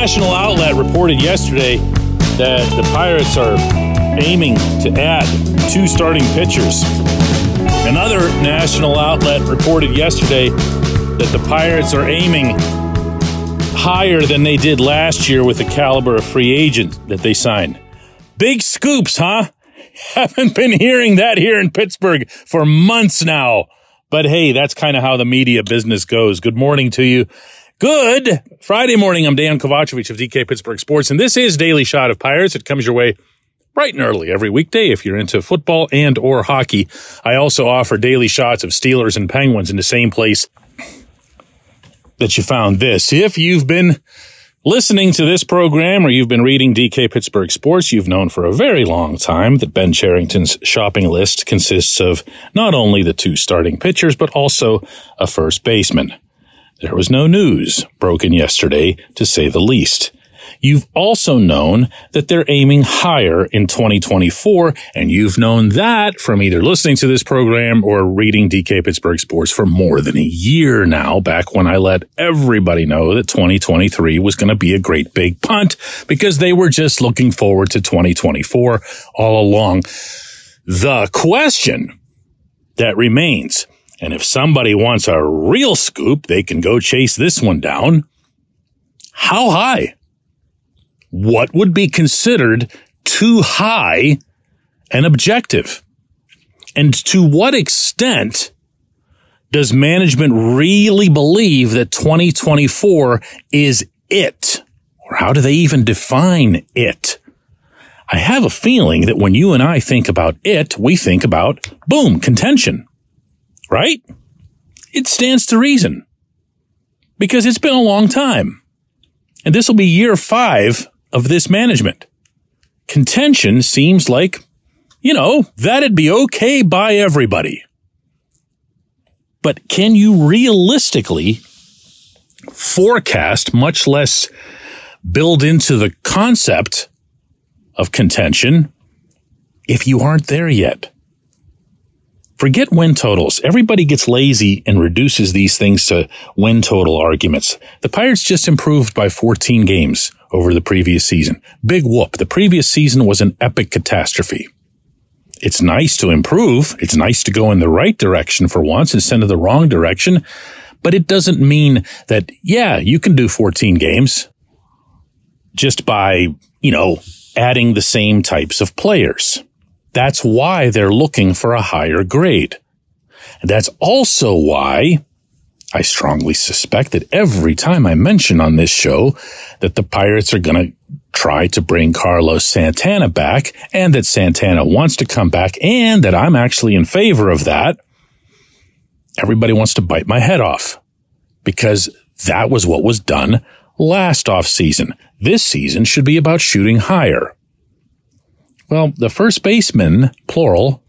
national outlet reported yesterday that the Pirates are aiming to add 2 starting pitchers. Another national outlet reported yesterday that the Pirates are aiming higher than they did last year with the caliber of free agent that they signed. Big scoops, huh? Haven't been hearing that here in Pittsburgh for months now. But hey, that's kind of how the media business goes. Good morning to you. Good Friday morning. I'm Dejan Kovacevic of DK Pittsburgh Sports, and this is Daily Shot of Pirates. It comes your way bright and early every weekday if you're into football and or hockey. I also offer daily shots of Steelers and Penguins in the same place that you found this. If you've been listening to this program or you've been reading DK Pittsburgh Sports, you've known for a very long time that Ben Cherington's shopping list consists of not only the 2 starting pitchers, but also a first baseman. There was no news broken yesterday, to say the least. You've also known that they're aiming higher in 2024, and you've known that from either listening to this program or reading DK Pittsburgh Sports for more than a year now, back when I let everybody know that 2023 was going to be a great big punt because they were just looking forward to 2024 all along. The question that remains, and if somebody wants a real scoop, they can go chase this one down. How high? What would be considered too high and objective? And to what extent does management really believe that 2024 is it? Or how do they even define it? I have a feeling that when you and I think about it, we think about, boom, contention. Right? It stands to reason. Because it's been a long time. And this will be year 5 of this management. Contention seems like, that'd be okay by everybody. But can you realistically forecast, much less build into the concept of contention, if you aren't there yet? Forget win totals. Everybody gets lazy and reduces these things to win total arguments. The Pirates just improved by 14 games over the previous season. Big whoop. The previous season was an epic catastrophe. It's nice to improve. It's nice to go in the right direction for once instead of the wrong direction. But it doesn't mean that, you can do 14 games just by, adding the same types of players. That's why they're looking for a higher grade. And that's also why I strongly suspect that every time I mention on this show that the Pirates are going to try to bring Carlos Santana back and that Santana wants to come back and that I'm actually in favor of that, everybody wants to bite my head off because that was what was done last offseason. This season should be about shooting higher. Well, the first basemen, plural,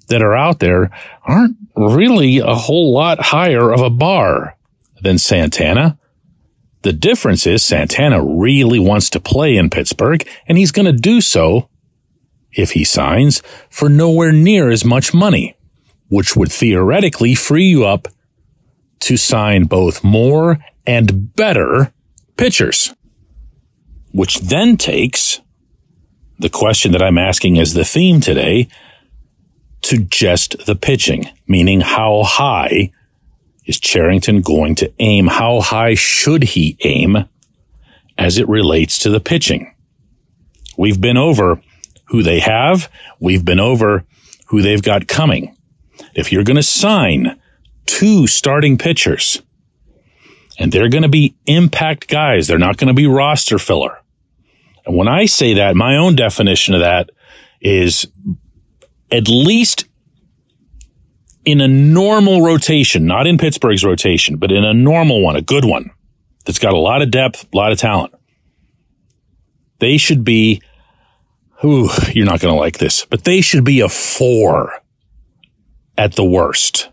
that are out there aren't really a whole lot higher of a bar than Santana. The difference is Santana really wants to play in Pittsburgh, and he's going to do so, if he signs, for nowhere near as much money, which would theoretically free you up to sign both more and better pitchers, which then takes the question that I'm asking as the theme today to just the pitching, meaning how high is Cherington going to aim? How high should he aim as it relates to the pitching? We've been over who they have. We've been over who they've got coming. If you're going to sign 2 starting pitchers, and they're going to be impact guys, they're not going to be roster filler. And when I say that, my own definition of that is at least in a normal rotation, not in Pittsburgh's rotation, but in a normal one, a good one that's got a lot of depth, a lot of talent. They should be, you're not going to like this, but they should be a 4 at the worst.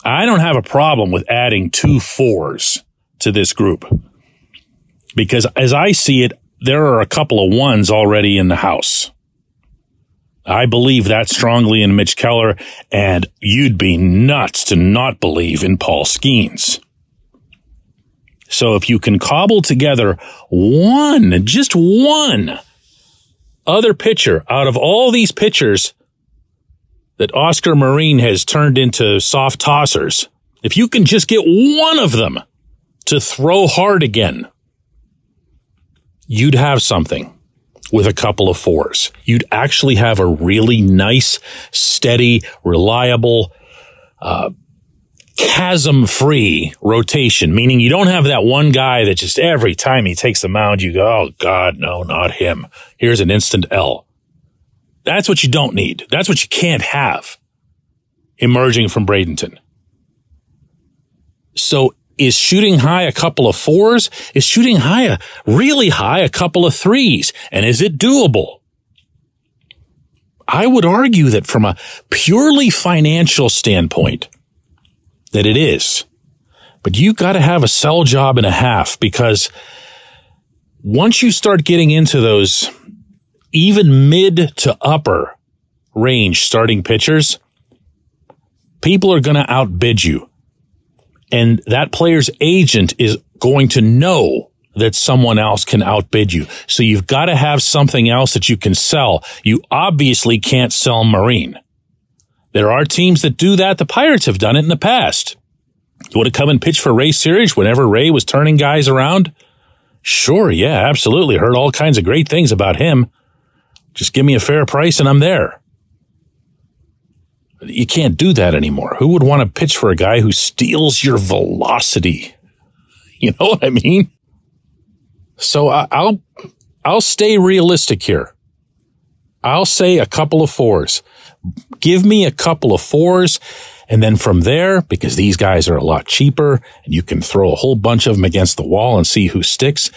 I don't have a problem with adding 2 4s to this group because as I see it, there are a couple of 1s already in the house. I believe that strongly in Mitch Keller, and you'd be nuts to not believe in Paul Skeens. So if you can cobble together just one other pitcher out of all these pitchers that Oscar Marin has turned into soft tossers, if you can just get one of them to throw hard again, you'd have something with a couple of fours. You'd actually have a really nice, steady, reliable, chasm-free rotation, meaning you don't have that one guy that just every time he takes the mound, you go, oh, God, no, not him. Here's an instant L. That's what you don't need. That's what you can't have emerging from Bradenton. So is shooting high a couple of fours? Is shooting high really high a couple of threes? And is it doable? I would argue that from a purely financial standpoint, that it is. But you got to have a sell job and a half, because once you start getting into those even mid to upper range starting pitchers, people are going to outbid you. And that player's agent is going to know that someone else can outbid you. So you've got to have something else that you can sell. You obviously can't sell Marine. There are teams that do that. The Pirates have done it in the past. You want to come and pitch for Ray Searage whenever Ray was turning guys around? Sure, yeah, absolutely. Heard all kinds of great things about him. Just give me a fair price and I'm there. You can't do that anymore. Who would want to pitch for a guy who steals your velocity? You know what I mean? So I'll stay realistic here. I'll say a couple of fours. Give me a couple of fours, and then from there, because these guys are a lot cheaper and you can throw a whole bunch of them against the wall and see who sticks,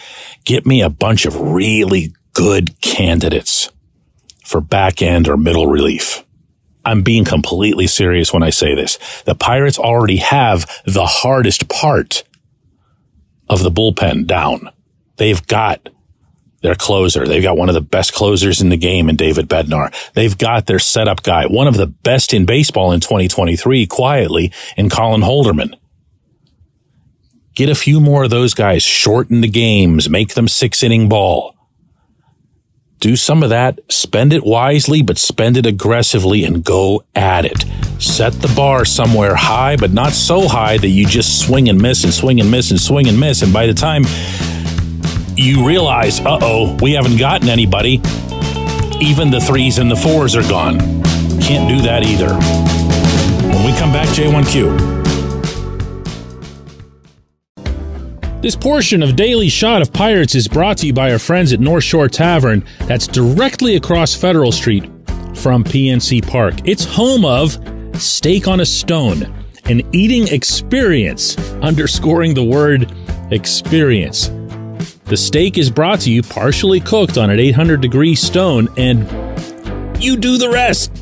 get me a bunch of really good candidates for back end or middle relief. I'm being completely serious when I say this. The Pirates already have the hardest part of the bullpen down. They've got their closer. They've got one of the best closers in the game in David Bednar. They've got their setup guy, one of the best in baseball in 2023, quietly, in Colin Holderman. Get a few more of those guys, shorten the games, make them 6-inning ball. Do some of that, spend it wisely, but spend it aggressively and go at it. Set the bar somewhere high, but not so high that you just swing and miss and swing and miss and swing and miss. And by the time you realize, we haven't gotten anybody, even the threes and the fours are gone. Can't do that either. When we come back, J1Q. This portion of Daily Shot of Pirates is brought to you by our friends at North Shore Tavern, that's directly across Federal Street from PNC Park. It's home of Steak on a Stone, an eating experience, underscoring the word experience. The steak is brought to you partially cooked on an 800-degree stone, and you do the rest.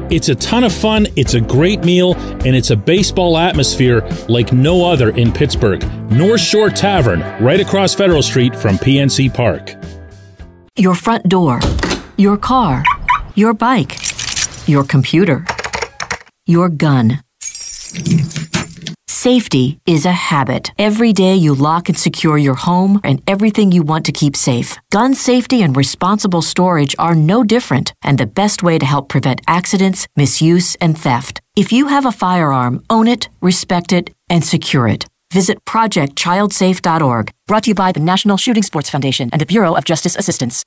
It's a ton of fun, it's a great meal, and it's a baseball atmosphere like no other in Pittsburgh. North Shore Tavern, right across Federal Street from PNC Park. Your front door, your car, your bike, your computer, your gun. Safety is a habit. Every day you lock and secure your home and everything you want to keep safe. Gun safety and responsible storage are no different, and the best way to help prevent accidents, misuse, and theft. If you have a firearm, own it, respect it, and secure it. Visit ProjectChildSafe.org. Brought to you by the National Shooting Sports Foundation and the Bureau of Justice Assistance.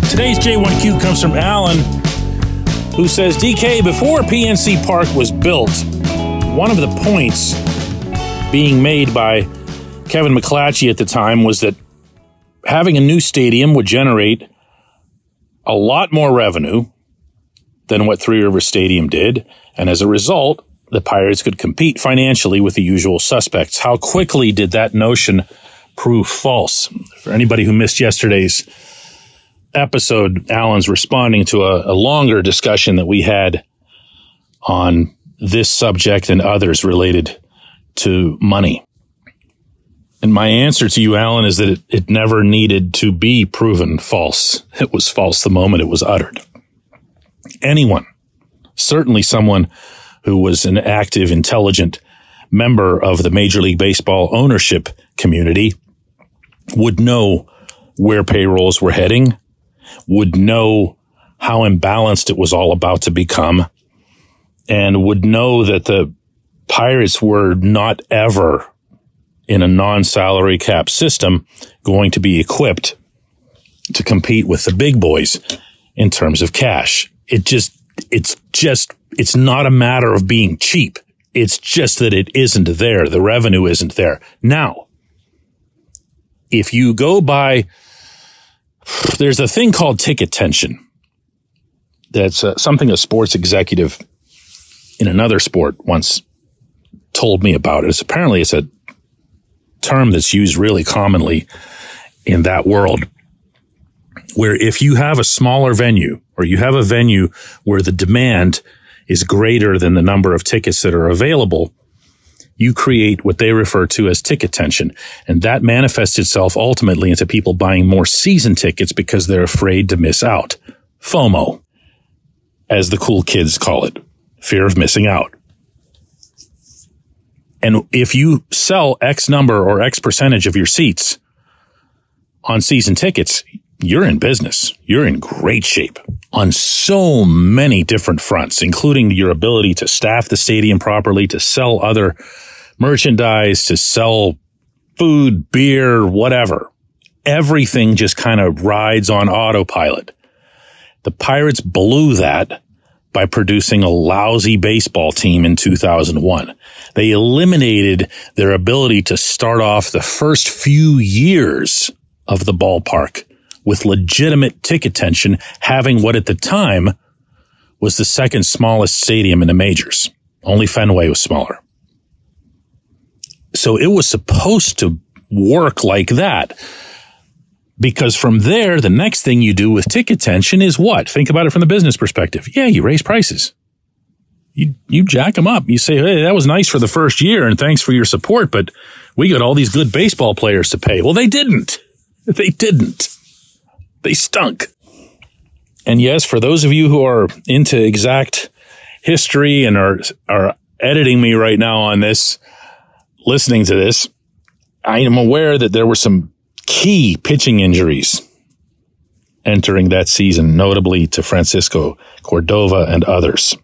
Today's J1Q comes from Alan, who says, DK, before PNC Park was built, one of the points being made by Kevin McClatchy at the time was that having a new stadium would generate a lot more revenue than what Three Rivers Stadium did, and as a result, the Pirates could compete financially with the usual suspects. How quickly did that notion prove false? For anybody who missed yesterday's episode, Alan's responding to a longer discussion that we had on this subject and others related to money. And my answer to you, Alan, is that it never needed to be proven false. It was false the moment it was uttered. anyone, certainly someone who was an active, intelligent member of the Major League Baseball ownership community, would know where payrolls were heading, would know how imbalanced it was all about to become, and would know that the Pirates were not ever, in a non-salary cap system, going to be equipped to compete with the big boys in terms of cash. It's not a matter of being cheap. It's just that it isn't there. The revenue isn't there. Now, if you go by, there's a thing called ticket tension. That's something a sports executive in another sport once told me about. Apparently it's a term that's used really commonly in that world, where if you have a smaller venue, or you have a venue where the demand is greater than the number of tickets that are available, you create what they refer to as ticket tension. And that manifests itself ultimately into people buying more season tickets because they're afraid to miss out. FOMO, as the cool kids call it. Fear of missing out. And if you sell X number or X percentage of your seats on season tickets, you're in business. You're in great shape on so many different fronts, including your ability to staff the stadium properly, to sell other merchandise, to sell food, beer, whatever. Everything just kind of rides on autopilot. The Pirates blew that by producing a lousy baseball team in 2001. They eliminated their ability to start off the first few years of the ballpark with legitimate ticket tension, having what at the time was the second smallest stadium in the majors. Only Fenway was smaller. So it was supposed to work like that, because from there, the next thing you do with ticket tension is what? Think about it from the business perspective. Yeah, you raise prices. You jack them up. You say, hey, that was nice for the first year and thanks for your support, but we got all these good baseball players to pay. Well, they didn't. They didn't. They stunk. And yes, for those of you who are into exact history and are editing me right now on this, listening to this, I am aware that there were some key pitching injuries entering that season, notably to Francisco Cordova and others,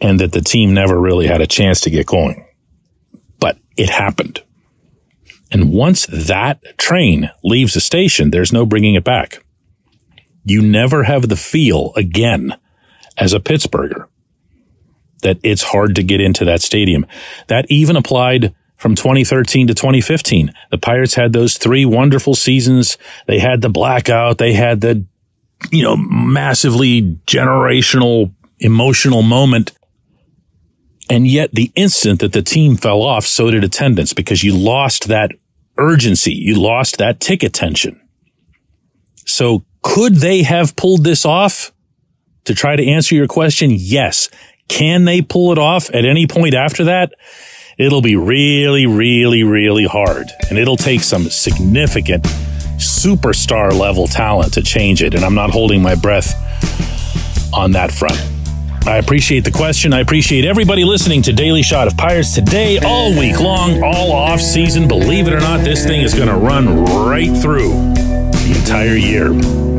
and that the team never really had a chance to get going. But it happened. And once that train leaves the station, there's no bringing it back. You never have the feel again as a Pittsburgher that it's hard to get into that stadium. That even applied from 2013 to 2015. The Pirates had those 3 wonderful seasons. They had the blackout. They had the, massively generational, emotional moment. And yet the instant that the team fell off, so did attendance, because you lost that urgency. You lost that ticket tension. So could they have pulled this off? To try to answer your question, yes. Can they pull it off at any point after that? It'll be really, really, really hard. And it'll take some significant superstar level talent to change it. And I'm not holding my breath on that front. I appreciate the question. I appreciate everybody listening to Daily Shot of Pirates today, all week long, all off season. Believe it or not, this thing is going to run right through the entire year.